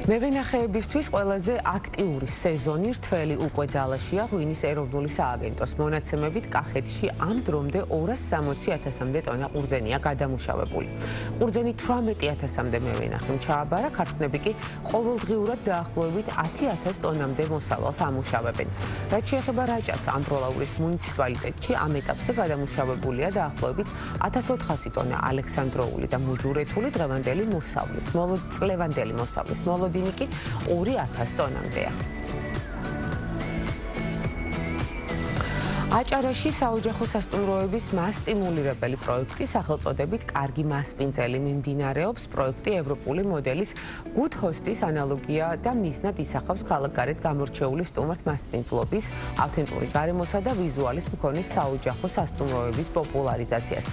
მევენახეებისთვის ყველაზე აქტიური სეზონი რთველი უკვე ძალაშია ღვინის ეროვნული სააგენტოს მონაცემებით კახეთში ამ დრომდე 260,000-მდე ტონა ყურძენია გადამუშავებული. ყურძენი 18,000-მდე მევენახემ ჩააბარა, ქარხნები კი ყოველდღიურად დაახლოებით 10,000 ტონამდე მოსავალს ამუშავებენ. რაც შეეხება რაჭას, ამბროლაურის მუნიციპალიტეტში ამ ეტაპზე გადამუშავებულია დაახლოებით 1400 ტონა ალექსანდროული და მუჯურეთული დღევანდელი მოსავლის, წლევანდელი მოსავლის მოლოდინი კი 2,000 ტონამდეა. აჭარაში საოჯახო სასტუმროების მასტიმულირებელი პროექტი სახელწოდებით კარგი მასპინძელი მიმდინარეობს. პროექტი ევროპული მოდელის Good Host-ის ანალოგია და მიზნად ისახავს ქალაქგარეთ გამორჩეული სტუმართ მასპინძლობის, ავთენტური გარემოსა და ვიზუალის მქონე საოჯახო სასტუმროების პოპულარიზაციას.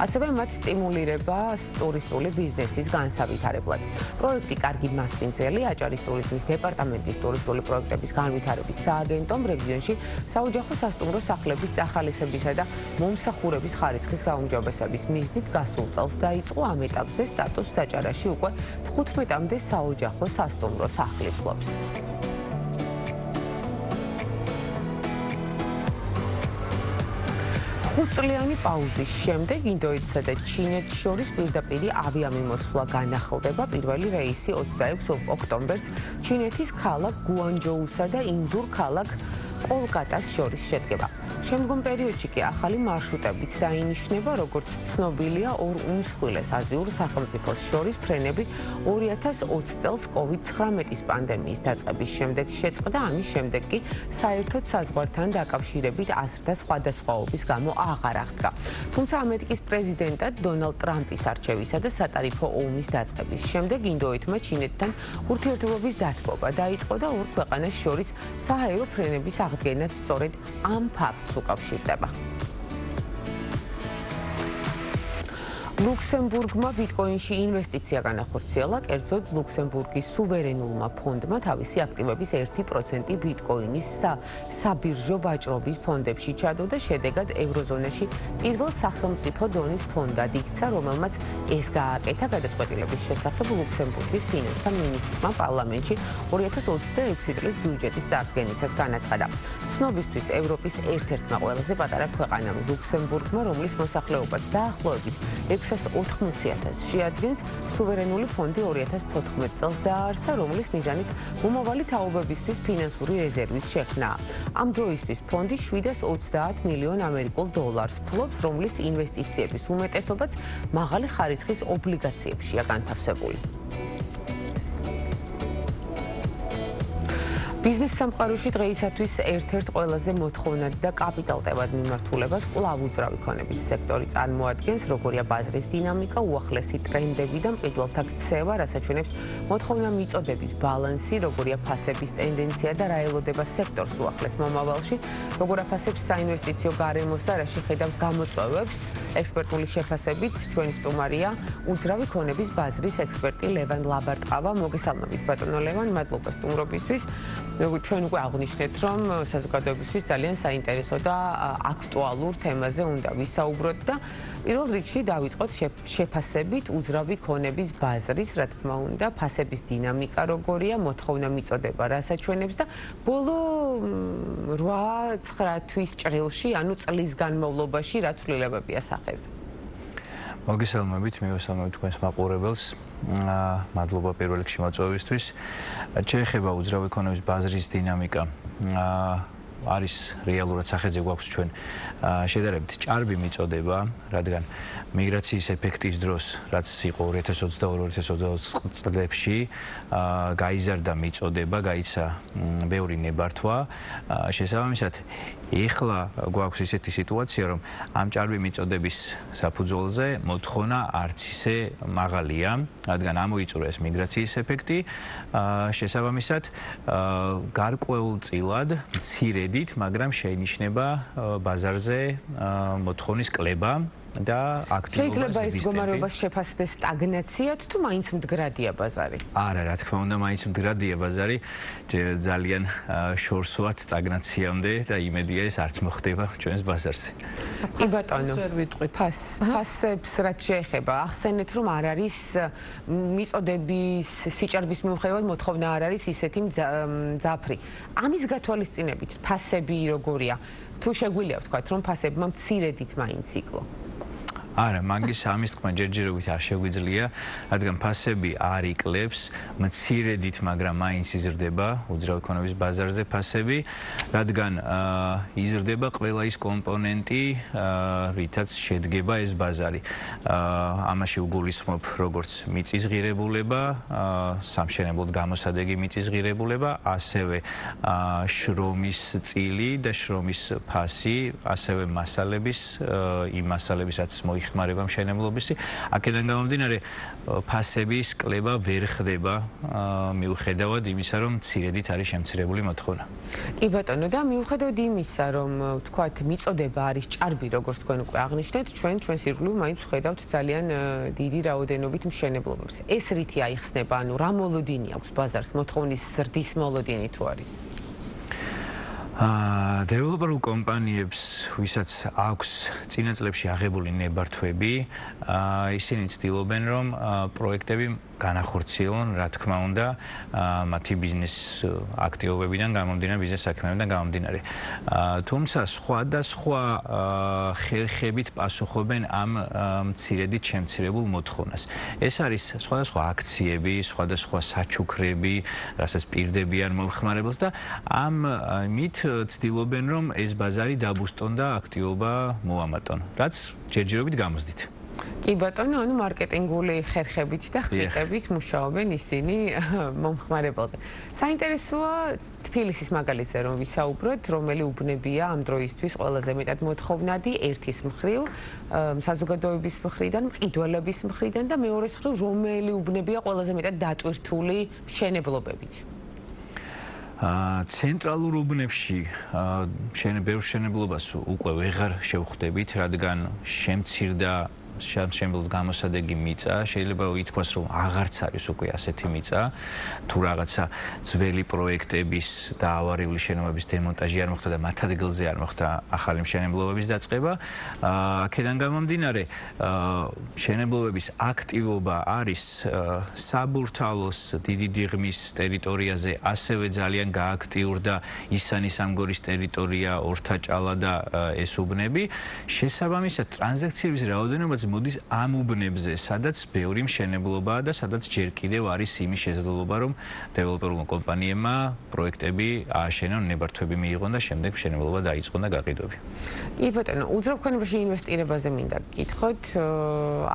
ასევე მათ სტიმულირებას ტურისტული ბიზნესის განსავითარებლად. პროექტი კარგი მასპინძელი აჭარის ტურიზმის დეპარტამენტის ტურისტული პროექტების განვითარების სააგენტომ რეგიონში საოჯახო სასტუმრო სახლების წახალისებისა და მომსახურების ხარისხის გაუმჯობესების მიზნით გასულ წელს დაიწყო. ამ ეტაპზე სტატუსს აჭარაში უკვე 15-მდე საოჯახო სასტუმრო სახლი ფლობს. ხუთწლიანი პაუზის შემდეგ ინდოეთსა და ჩინეთს შორის პირდაპირი ავიამიმოსვლა განახლდება. პირველი რეისი 26 ოქტომბერს ჩინეთის ქალაქ გუანჯოუსა და ინდურ ქალაქ კოლკატას შორის შედგება. შემდგომ პერიოდში კი ახალი მარშრუტებიც დაინიშნება, როგორც ცნობილია, ორ უმსხვილეს აზიურ სახელმწიფოს შორის ფრენები 2020 წელს COVID-19 პანდემიის დაწყების შემდეგ შეწყდა, ამის შემდეგ კი საერთოდ საზღვართან დაკავშირებით აზრთა სხვადასხვაობის გამო აღარ აღდგა. თუმცა ამერიკის პრეზიდენტად დონალდ ტრამპის არჩევისა და სატარიფო ომის დაწყების შემდეგ ინდოეთმა ჩინეთთან ურთიერთობების დათბობა დაიწყო და ორ ქვეყანას შორის საჰაერო ფრენების აღდგენაც სწორედ ამ ფაქტს უკავშირდება. ლუქსემბურგმა ბიტკოინში ინვესტიცია განახორციელა, კერძოდ ლუქსემბურგის სუვერენულმა ფონდმა თავისი აქტივების 1% ბიტკოინის საბირჟო ვაჭრობის ფონდებში ჩადო და შედეგად ევროზონაში პირველ სახელმწიფო დონის ფონდად იქცა, რომელმაც ეს გააკეთა. გადაწყვეტილების შესახებ ლუქსემბურგის ფინანსთა მინისტრმა პარლამენტში 2026 წლის ბიუჯეტის წარდგენისას განაცხადა. ცნობისთვის ევროპის ერთ-ერთმა ყველაზე პატარა ქვეყანამ ლუქსემბურგმა, რომლის მოსახლეობაც დაახლოებით 680,000 შეადგენს, სუვერენული ფონდი 2014 წელს დააარსა, რომლის მიზანიც მომავალი თაობებისთვის ფინანსური რეზერვის შექმნაა. ამ დროისთვის ფონდი 730 მილიონ ამერიკულ დოლარს ფლობს, რომლის ინვესტიციების უმეტესობაც მაღალი ხარისხის ობლიგაციებშია განთავსებული. ბიზნეს სამყაროში დღეისათვის ერთ-ერთ ყველაზე მოთხოვნად და კაპიტალტევად მიმართულებას კვლავ უძრავი ქონების სექტორი წარმოადგენს, როგორია ბაზრის დინამიკა, უახლესი ტრენდები და მყიდველთა ქცევა, რასაც მოთხოვნა მიწოდების ბალანსი, როგორია ფასების ტენდენცია და რა ელოდება სექტორს უახლეს მომავალში, როგორ აფასებს საინვესტიციო გარემოს და რა შეხედავს გამოწვევებს. ექსპერტული შეფასებით ჩვენი სტუმარია უძრავი ქონების ბაზრის ექსპერტი ლევან ლაბარტყავა. მოგესალმებით ბატონო ლევან, მადლობა სტუმრობისთვის. ჩვენ უკვე აღნიშნეთ, რომ საზოგადოებისთვის ძალიან საინტერესო და აქტუალურ თემაზე უნდა ვისაუბროთ და პირველ რიგში დავიწყოთ შეფასებით უძრავი ქონების ბაზრის, რა თქმა უნდა, ფასების დინამიკა როგორია, მოთხოვნა მიწოდება რასაჩვენებს და ბოლო 8-9 თვის ჭრილში, ანუ წლის განმავლობაში რა ცვლილებებია სახეზე. მოგესალმებით, მივესალმებით თქვენს მაყურებელს. მადლობა პირველ რიგში მოწვევისთვის. შეეხება უძრავი ქონების ბაზრის დინამიკა. არის რეალურად სახეზე გვაქვს ჩვენ შედარებით ჭარბი მიწოდება, რადგან მიგრაციის ეფექტის დროს, რაც იყო 2022-2023 წლებში, გაიზარდა მიწოდება, გაიცა ბევრი ნებართვა. შესაბამისად, ეხლა გვაქვს ისეთი სიტუაცია, რომ ამ ჭარბი მიწოდების საფუძველზე მოთხოვნა არც ისე მაღალია, რადგან ამოიწურა ეს მიგრაციის ეფექტი. შესაბამისად, გარკვეულწილად მცირედით, მაგრამ შეინიშნება ბაზარზე მოთხოვნის კლება. და აქტიობას შეიძლება ეს მდგომარეობა შეფასდეს სტაგნაციად თუ მაინც მდგრადია ბაზარი? არა, რა თქმა უნდა, მაინც მდგრადია ბაზარი. ძალიან შორს ვართ სტაგნაციამდე და იმედია ეს არც მოხდება ჩვენს ბაზარზე. კი ბატონო, ფასებს რაც შეეხება, ახსენეთ რომ არ არის მიწოდების სიჭარბის მიუხედავად მოთხოვნა არ არის ისეთი მძაფრი. ამის გათვალისწინებით ფასები როგორია? თუ შეგვიძლია ვთქვათ რომ ფასებმა მცირედით მაინც იკლო? არა, მაგის ამის თქმა ჯერჯერობით არ შეგვიძლია, რადგან ფასები არ იკლებს, მცირედით, მაგრამ მაინც იზრდება უძრავი ქონების ბაზარზე ფასები, რადგან იზრდება ყველა ის კომპონენტი, რითაც შედგება ეს ბაზარი. ამაში უგულისხმობ როგორც მიწის ღირებულება, სამშენებლოდ გამოსადეგი მიწის ღირებულება, ასევე შრომის წილი და შრომის ფასი, ასევე მასალების, იმ მასალების რაც იხმარება მშენებლობისი. აქედან გამომდინარე, ფასების კლება ვერ ხდება მიუხედავად იმისა, რომ მცირედით არის შემცირებული მოთხოვნა. კი ბატონო, და მიუხედავად იმისა, რომ ვთქვათ, მიწოდება არის ჭარბი, როგორც თქვენ უკვე აღნიშნეთ, ჩვენს ირგვლივ მაინც ვხედავთ ძალიან დიდი რაოდენობით მშენებლობებს. ეს რითი აიხსნება, ანუ რა მოლოდინი აქვს ბაზარს, მოთხოვნის ზრდის მოლოდინი თუ არის? დეველოპერულ კომპანიებს, ვისაც აქვს წინა წლებში აღებული ნებართვები, ისინი ცდილობენ, რომ პროექტები განახორციელონ, რა თქმა უნდა, მათი ბიზნეს აქტივობებიდან გამომდინარე, ბიზნეს საქმეებიდან გამომდინარე. თუმცა სხვადასხვა ხერხებით პასუხობენ ამ მცირედით შემცირებულ მოთხოვნას. ეს არის სხვადასხვა აქციები, სხვადასხვა საჩუქრები, რასაც პირდებიან მომხმარებელს და ამით ცდილობენ, რომ ეს ბაზარი დაბუსტონ და აქტივობა მოამატონ, რაც ჯერჯერობით გამოსდით. კი ბატონო, ანუ მარკეტინგული ხერხებით და ხმებით მუშაობენ ისინი მომხმარებელზე. საინტერესოა თბილისის მაგალითზე რომ ვისაუბროთ, რომელი უბნებია ამ დროისთვის ყველაზე მეტად მოთხოვნადი, ერთის მხრივ, საზოგადოების მხრიდან, მყიდველების მხრიდან და მეორეს მხრივ, რომელი უბნებია ყველაზე მეტად დატვირთული მშენებლობებით. ცენტრალურ უბნებში ბევრ მშენებლობას უკვე ვეღარ შევხვდებით, რადგან შემცირდა შემშენებლად გამოსადეგი მიწა, შეიძლება ითქვას, რომ აღარც არის უკვე ასეთი მიწა, თუ რაღაცა ძველი პროექტების და ავარიული შენობების დემონტაჟი არ მოხდა და მათ ადგილზე არ მოხდა ახალი მშენებლობების დაწყება. აქედან გამომდინარე, მშენებლობების აქტივობა არის საბურთალოს, დიდი დიღმის ტერიტორიაზე, ასევე ძალიან გააქტიურდა ისანი-სამგორის ტერიტორია, ორთაჭალა და ეს უბნები. შესაბამისად, ტრანზაქციების რაოდენობაც მოდის ამ უბნებზე, სადაც ბევრი მშენებლობაა და სადაც ჯერ კიდევ არის იმის შესაძლებლობა, რომ დეველოპერულ კომპანიებმა პროექტები ააშენონ, ნებართვები მიიღონ და შემდეგ მშენებლობა დაიწყონ და გაყიდვები. კი ბატონო, უძრავ ქონებაში ინვესტირებაზე მინდა გკითხოთ,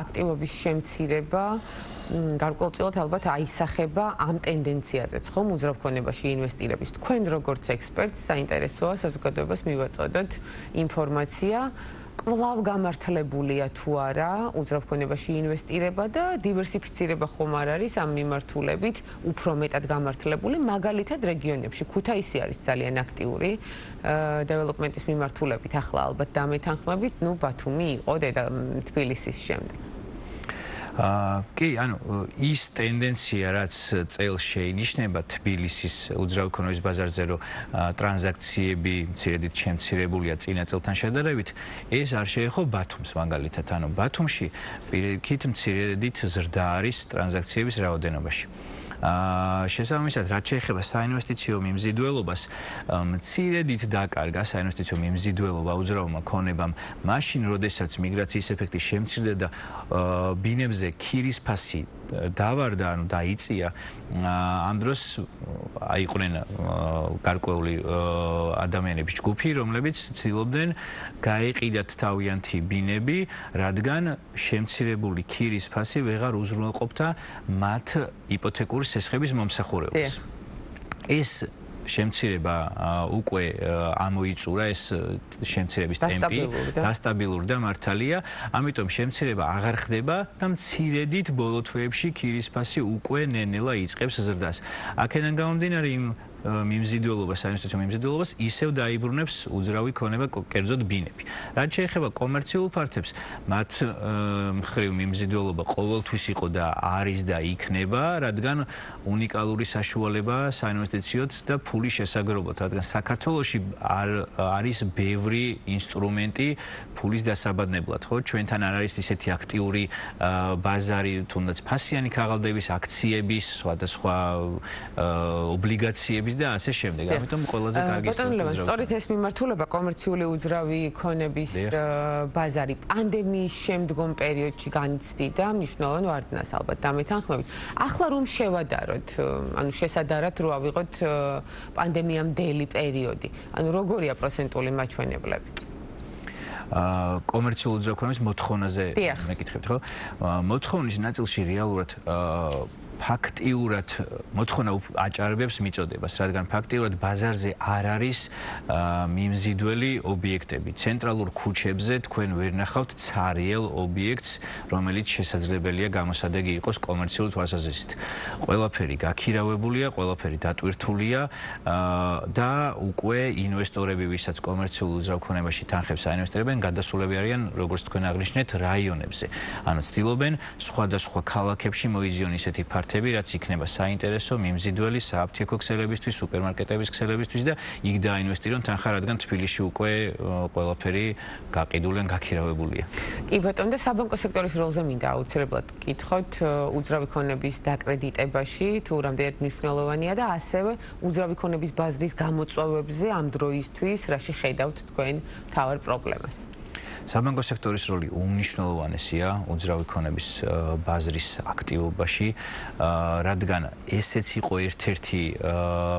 აქტივობის შემცირება გარკვეულწილად ალბათ აისახება ამ ტენდენციაზეც, ხომ უძრავ ქონებაში ინვესტირების. თქვენ როგორც ექსპერტს საინტერესოა საზოგადოებას მივაწოდოთ ინფორმაცია, კვლავ გამართლებულია თუ არა უძრავ ქონებაში ინვესტირება და დივერსიფიცირება ხომ არ არის ამ მიმართულებით უფრო მეტად გამართლებული, მაგალითად რეგიონებში. ქუთაისი არის ძალიან აქტიური დეველოპმენტის მიმართულებით, ახლა ალბათ დამეთანხმებით, ბათუმი იყო თბილისის შემდეგ. კი, ანუ ის ტენდენცია, რაც წელს შეინიშნება თბილისის უძრავი ქონების ბაზარზე, რომ ტრანზაქციები მცირედით შემცირებულია წინა წელთან შედარებით, ეს არ შეეხო ბათუმს მაგალითად. ანუ ბათუმში პირიქით მცირედით ზრდა არის ტრანზაქციების რაოდენობაში. შესაბამისად, რაც შეეხება საინვესტიციო მიმზიდველობას, მცირედით დაკარგა საინვესტიციო მიმზიდველობა უძრავმა ქონებამ, მაშინ, როდესაც მიგრაციის ეფექტი შემცირდა და ბინებზე ქირის ფასი დავარდა, ანუ დაიწია, ამ დროს აიყვნენ გარკვეული ადამიანების ჯგუფი, რომლებიც ცდილობდნენ გაეყიდათ თავიანთი ბინები, რადგან შემცირებული ქირის ფასი ვეღარ უზრუნველყოფდა მათ იპოთეკური სესხების მომსახურებას. ეს შემცირება უკვე ამოიწურა, ეს შემცირების ტემპი დასტაბილურდა მართალია, ამიტომ შემცირება აღარ ხდება და მცირედით ბოლო თვეებში ქირის ფასი უკვე ნელ-ნელა იწყებს ზრდას. აქედან გამომდინარე, იმ მიმზიდველობას, საინვესტიციო მიმზიდველობას, ისევ დაიბრუნებს უძრავი ქონება, კერძოდ ბინები. რაც შეეხება კომერციულ ფართებს, მათ მხრივ მიმზიდველობა ყოველთვის იყო და არის და იქნება, რადგან უნიკალური საშუალება საინვესტიციოდ და ფულის შესაგრობად, რადგან საქართველოში არის ბევრი ინსტრუმენტი ფულის დასაბადნებლად, ხო? ჩვენთან არ არის ისეთი აქტიური ბაზარი, თუნდაც ფასიანი ქაღალდების, აქციების, სხვადასხვა ობლიგაციების და ასე შემდეგ. ამიტომ ყველაზე კარგი ბატონო, სწორედ ეს მიმართულება კომერციული უძრავი ქონების ბაზარი პანდემიის შემდგომ პერიოდში განიცდიდა მნიშვნელოვან ვარდნას ალბათ დამეთანხმებით. ახლა რომ შევადაროთ, ანუ შესადარად რო ავიღოთ პანდემიამდელი პერიოდი, ანუ როგორია პროცენტული მაჩვენებლები? კომერციული უძრავი ქონების მოთხოვნაზე მეკითხებთ, ხო? მოთხოვნის ნაწილში რეალურად ფაქტიურად მოთხოვნა აჭარბებს მიწოდებას, რადგან ფაქტიურად ბაზარზე არ არის მიმზიდველი ობიექტები. ცენტრალურ ქუჩებზე თქვენ ვერ ნახავთ ცარიელ ობიექტს, რომელიც შესაძლებელია გამოსადეგი იყოს კომერციული თვალსაზრისით. ყველაფერი გაქირავებულია, ყველაფერი დატვირთულია და უკვე ინვესტორები, ვისაც კომერციულ უძრავ ქონებაში თანხებს აინვესტირებენ, გადასულები არიან, როგორც თქვენ აღნიშნეთ, რაიონებზე. ანუ ცდილობენ სხვადასხვა ქალაქებში მოიზიონ ისეთი რაც იქნება საინტერესო მიმზიდველი სააფთიაქო ქსელებისთვის, სუპერმარკეტების ქსელებისთვის და იქ დაინვესტირონ თანხა, რადგან თბილისში უკვე ყველაფერი გაყიდული ან გაქირავებულია. კი ბატონო, და საბანკო სექტორის როლზე მინდა აუცილებლად გკითხოთ უძრავი ქონების დაკრედიტებაში, თუ რამდენად მნიშვნელოვანია და ასევე უძრავი ქონების ბაზრის გამოწვევებზე ამ დროისთვის რაში ხედავთ თქვენ მთავარ პრობლემას? საბანკო სექტორის როლი უმნიშვნელოვანესია უძრავი ქონების ბაზრის აქტივობაში, რადგან ესეც იყო ერთ-ერთი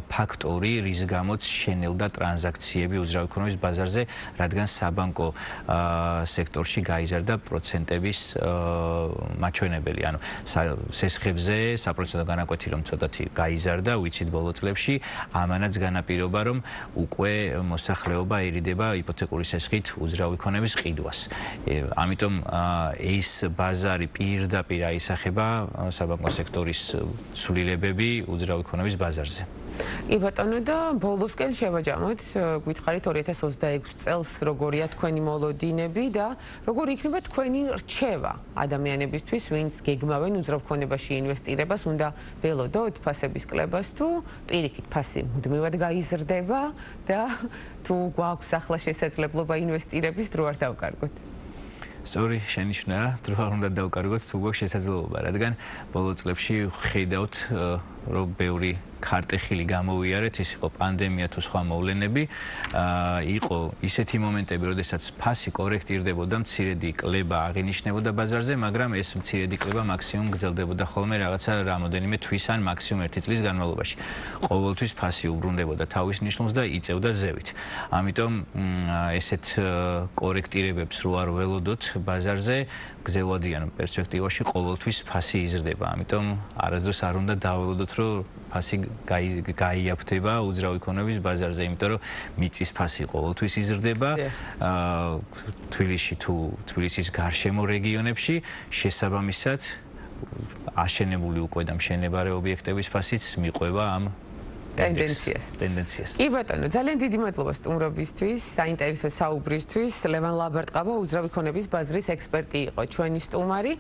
ფაქტორი, რის გამოც შენელდა ტრანზაქციები უძრავი ქონების ბაზარზე, რადგან საბანკო სექტორში გაიზარდა პროცენტების მაჩვენებელი. ანუ სესხებზე საპროცენტო განაკვეთი რომ ცოტათი გაიზარდა, ვიცით ბოლო წლებში, ამანაც განაპირობა რომ უკვე მოსახლეობა ერიდება იპოთეკური სესხით უძრავი ქონების ამიტომ ეს ბაზარი პირდაპირ აისახება საბანკო სექტორის ცვლილებები უძრავი ქონების ბაზარზე. კი ბატონო, და ბოლოსკენ შევაჯამოთ, გითხარით 2026 წელს როგორია თქვენი მოლოდინები და როგორი იქნება თქვენი რჩევა ადამიანებისთვის, ვინც გეგმავენ უძრავ ქონებაში ინვესტირებას, უნდა ველოდოთ ფასების კლებას თუ პირიქით ფასი მუდმივად გაიზრდება და თუ გვაქვს ახლა შესაძლებლობა ინვესტირების დრო არ დავკარგოთ? სწორი შენიშვნა, დრო არ უნდა დავკარგოთ, თუ გვაქვს შესაძლებლობა, რადგან ბოლო წლებში ხედავთ რომ ბევრი ქარტეხილი გამოვიარეთ, ის იყო პანდემია თუ სხვა მოვლენები, იყო ისეთი მომენტები, როდესაც ფასი კორექტირდებოდა, მცირედი კლება აღინიშნებოდა ბაზარზე, მაგრამ ეს მცირედი კლება მაქსიმუმ გრძელდებოდა ხოლმე რაღაცა რამოდენიმე თვის ან მაქსიმუმ 1 წლის განმავლობაში. ყოველთვის ფასი უბრუნდებოდა თავის ნიშნულს და იწევდა ზევით. ამიტომ ესეთ კორექტირებებს რო არ ველოდოთ ბაზარზე, გრძელვადიან პერსპექტივაში ყოველთვის ფასი იზრდება. ამიტომ არასდროს არ უნდა დაველოდოთ, რომ ფასი გაიაფთება უძრავი ქონების ბაზარზე, იმიტომ რომ მიწის ფასი ყოველთვის იზრდება. თბილისში თუ თბილისის გარშემო რეგიონებში შესაბამისად აშენებული უკვე და მშენებარე ობიექტების ფასიც მიყვება ამ ტენდენციას. კი ბატონო, ძალიან დიდი მადლობა სტუმრობისთვის, საინტერესო საუბრისთვის. ლევან ლაბარტყაბა უძრავი ქონების ბაზრის ექსპერტი იყო ჩვენი სტუმარი.